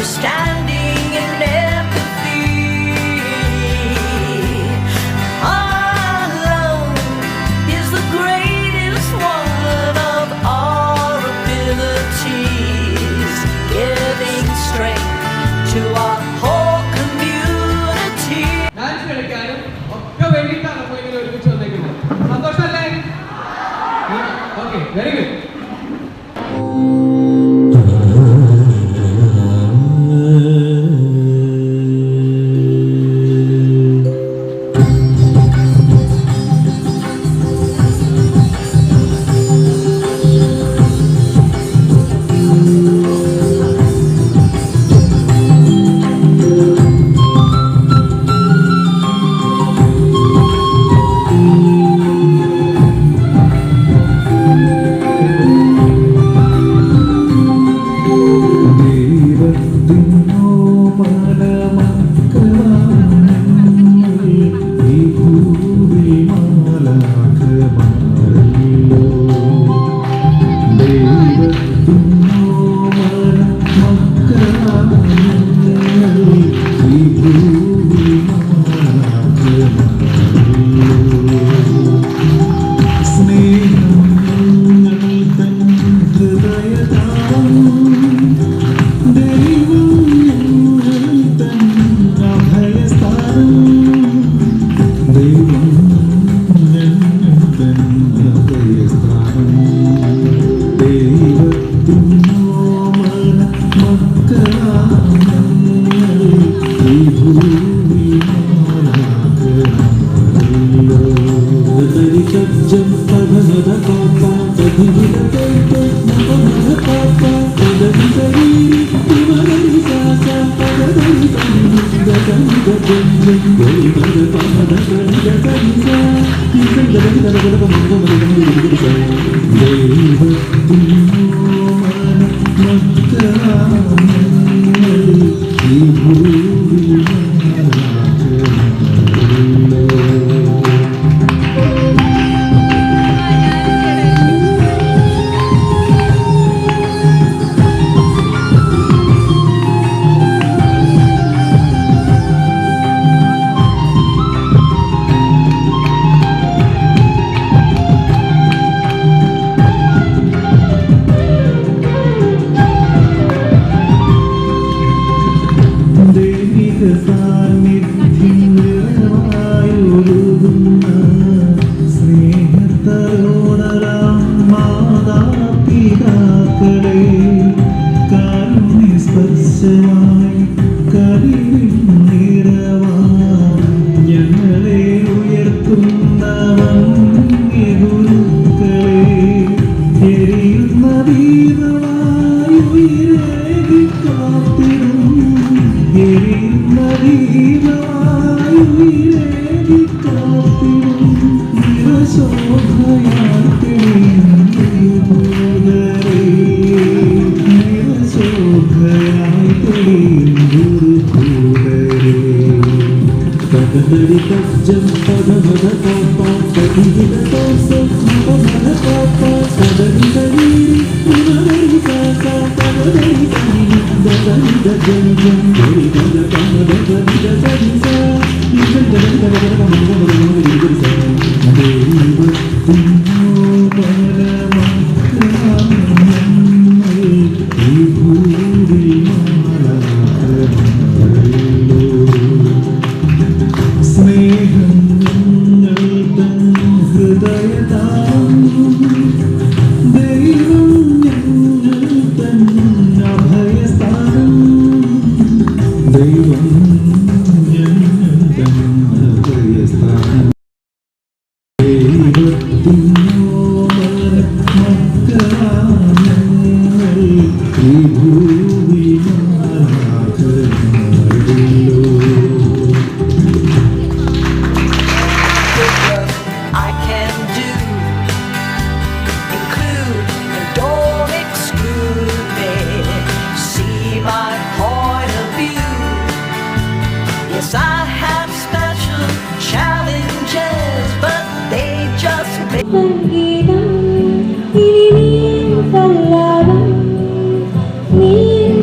understanding and empathy. Our love is the greatest one of our abilities, giving strength to our whole community. Dance കളിക്കാനും ഒക്കെ വേണ്ടിയിട്ടാണ് അപ്പോൾ ഇങ്ങനെ ഒരുമിച്ച് വന്നേക്കുന്നത്. സന്തോഷമല്ലേ? Okay, very good.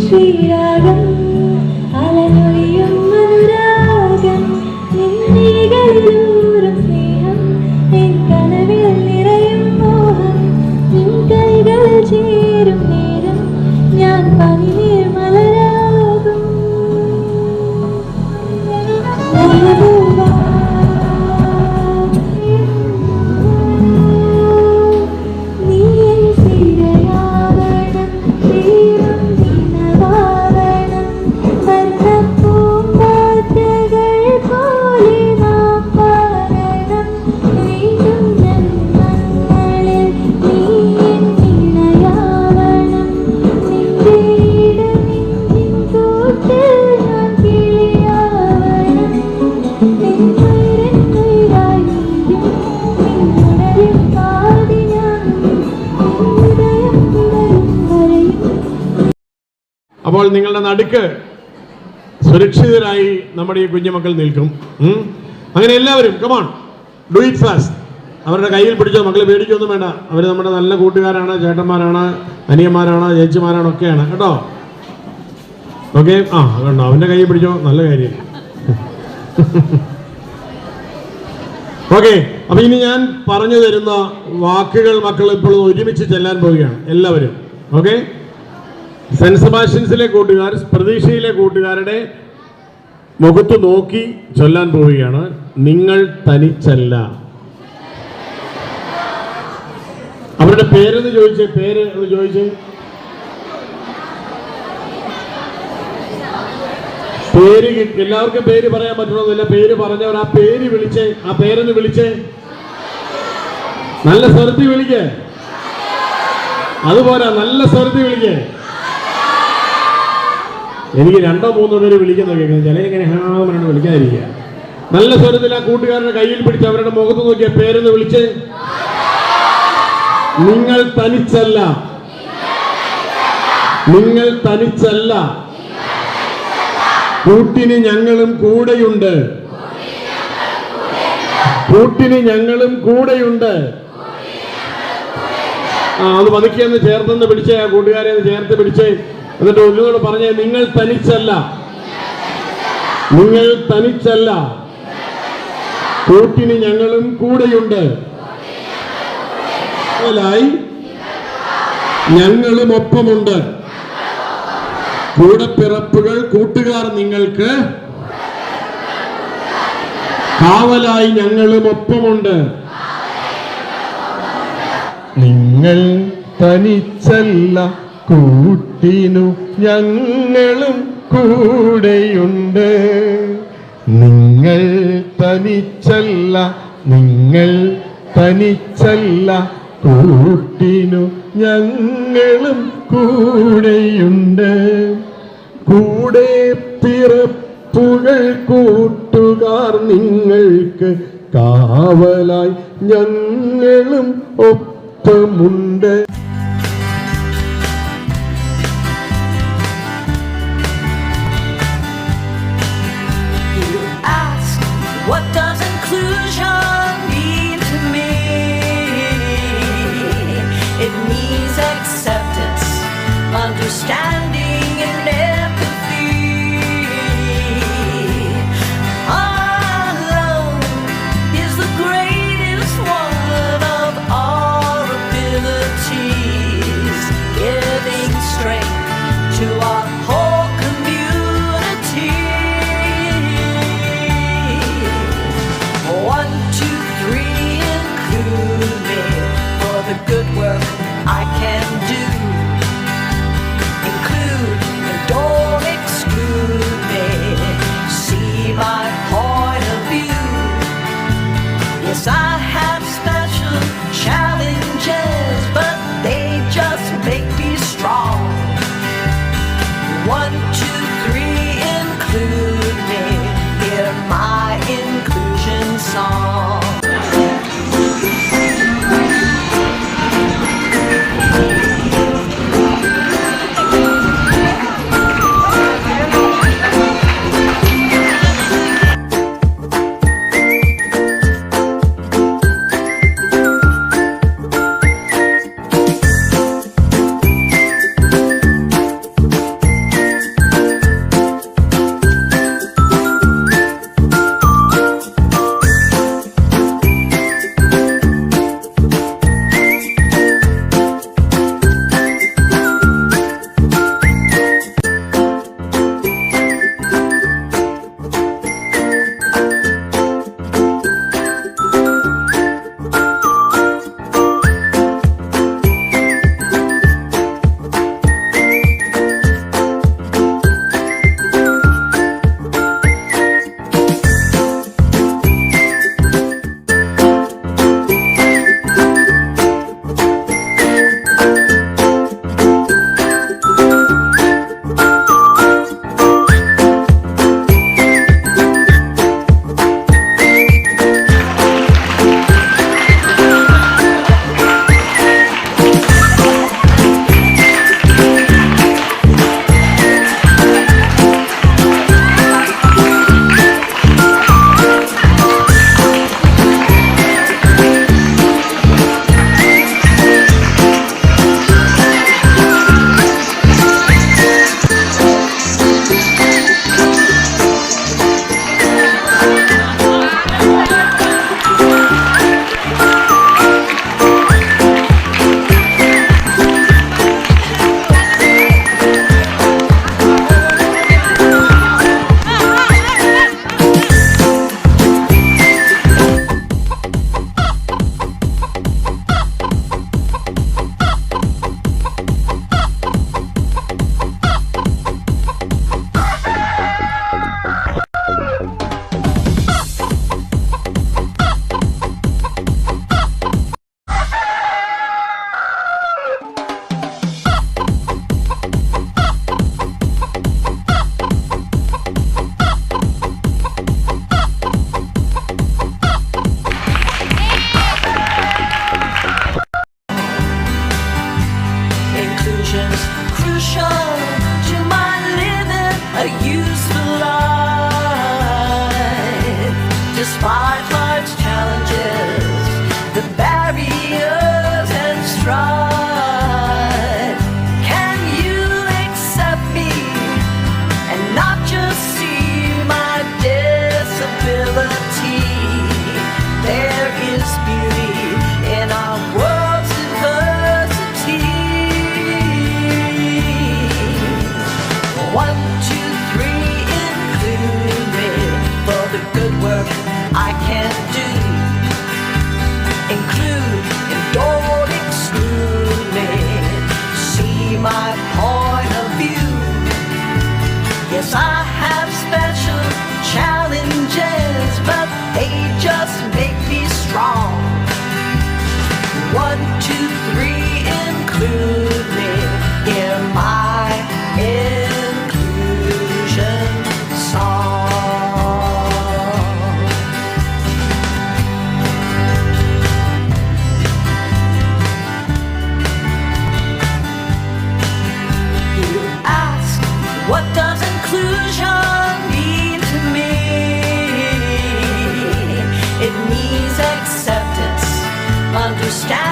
Shri Radha അപ്പോൾ നിങ്ങളുടെ നടുക്ക് സുരക്ഷിതരായി നമ്മുടെ ഈ കുഞ്ഞുമക്കൾ നിൽക്കും. അങ്ങനെ എല്ലാവരും കമോൺ ഡു ഇറ്റ് ഫാസ്റ്റ്. അവരുടെ കയ്യിൽ പിടിച്ചോ, മക്കൾ പേടിക്കൊന്നും വേണ്ട. അവർ നമ്മുടെ നല്ല കൂട്ടുകാരാണ്, ചേട്ടന്മാരാണ്, അനിയന്മാരാണ്, ചേച്ചിമാരാണ്, ഒക്കെയാണ് കേട്ടോ. ഓക്കെ, ആ കണ്ടോ, അവൻ്റെ കയ്യിൽ പിടിച്ചോ, നല്ല കാര്യം. ഓക്കെ, അപ്പൊ ഇനി ഞാൻ പറഞ്ഞു തരുന്ന വാക്കുകൾ മക്കൾ ഇപ്പോൾ ഒരുമിച്ച് ചെല്ലാൻ പോവുകയാണ് എല്ലാവരും. ഓക്കെ, സെന്റ് സെബാസ്റ്റ്യൻസിലെ കൂട്ടുകാർ പ്രതീക്ഷയിലെ കൂട്ടുകാരുടെ മുഖത്ത് നോക്കി ചൊല്ലാൻ പോവുകയാണ്. നിങ്ങൾ തനിച്ചല്ല. അവരുടെ പേരെന്ന് ചോദിച്ചേ, പേര് എന്ന് ചോദിച്ചേ. പേര് എല്ലാവർക്കും പേര് പറയാൻ പറ്റണമെന്നില്ല. പേര് പറഞ്ഞവർ ആ പേര് വിളിച്ചേ, ആ പേരെന്ന് വിളിച്ചേ, നല്ല സ്വരത്തിൽ വിളിക്കേ. അതുപോലെ നല്ല സ്വരത്തിൽ വിളിക്കേ. എനിക്ക് 2-3 പേര് വിളിക്കുന്ന കേൾക്കുന്നത്, ചില ഇങ്ങനെ ഹാമനാണ് വിളിക്കാതിരിക്കുക. നല്ല സ്വരത്തിൽ ആ കൂട്ടുകാരുടെ കയ്യിൽ പിടിച്ച് അവരുടെ മുഖത്ത് നോക്കിയ പേരെന്ന് വിളിച്ചേ. നിങ്ങൾ തനിച്ചല്ല, നിങ്ങൾ തനിച്ചല്ല, കൂട്ടിന് ഞങ്ങളും കൂടെയുണ്ട്, കൂട്ടിന് ഞങ്ങളും കൂടെയുണ്ട്. അത് പതുക്കിയെന്ന് ചേർത്തെന്ന് പിടിച്ചേ, ആ കൂട്ടുകാരെ ചേർത്ത് പിടിച്ചേ. എന്നിട്ട് ഒന്നുകൂടെ പറഞ്ഞേ, നിങ്ങൾ തനിച്ചല്ല, നിങ്ങൾ തനിച്ചല്ല, കൂട്ടിന് ഞങ്ങളും കൂടെയുണ്ട്, ഞങ്ങളും ഒപ്പമുണ്ട്. കൂടപ്പിറപ്പുകൾ കൂട്ടുകാർ നിങ്ങൾക്ക് കാവലായി ഞങ്ങളും ഒപ്പമുണ്ട്. നിങ്ങൾ തനിച്ചല്ല, കൂട്ടിനു ഞങ്ങളും കൂടെയുണ്ട്. നിങ്ങൾ തനിച്ചല്ല, നിങ്ങൾ തനിച്ചല്ല, കൂട്ടിനു ഞങ്ങളും കൂടെയുണ്ട്. കൂടെ പിറപ്പുകൾ കൂട്ടുകാർ നിങ്ങൾക്ക് കാവലായി ഞങ്ങളും ഒപ്പമുണ്ട്. What does inclusion mean to me? It means acceptance, understanding and empathy. Alone is the greatest one of our abilities, giving strength to our whole community. 1, 2, 3, include me for the good work I can do. Include solution to my living a useful life. Despite life's challenges, the barriers and strife, can you accept me and not just see my disability? There is beauty in our world's diversity. 1, 2, 3, include me for the good work I can do. Include and don't exclude me. See my point of view. Yes, I have special challenges, but they just make me strong. 1, 2, 3, include me in my inclusion song. You ask, what does inclusion mean to me? It means acceptance, understanding,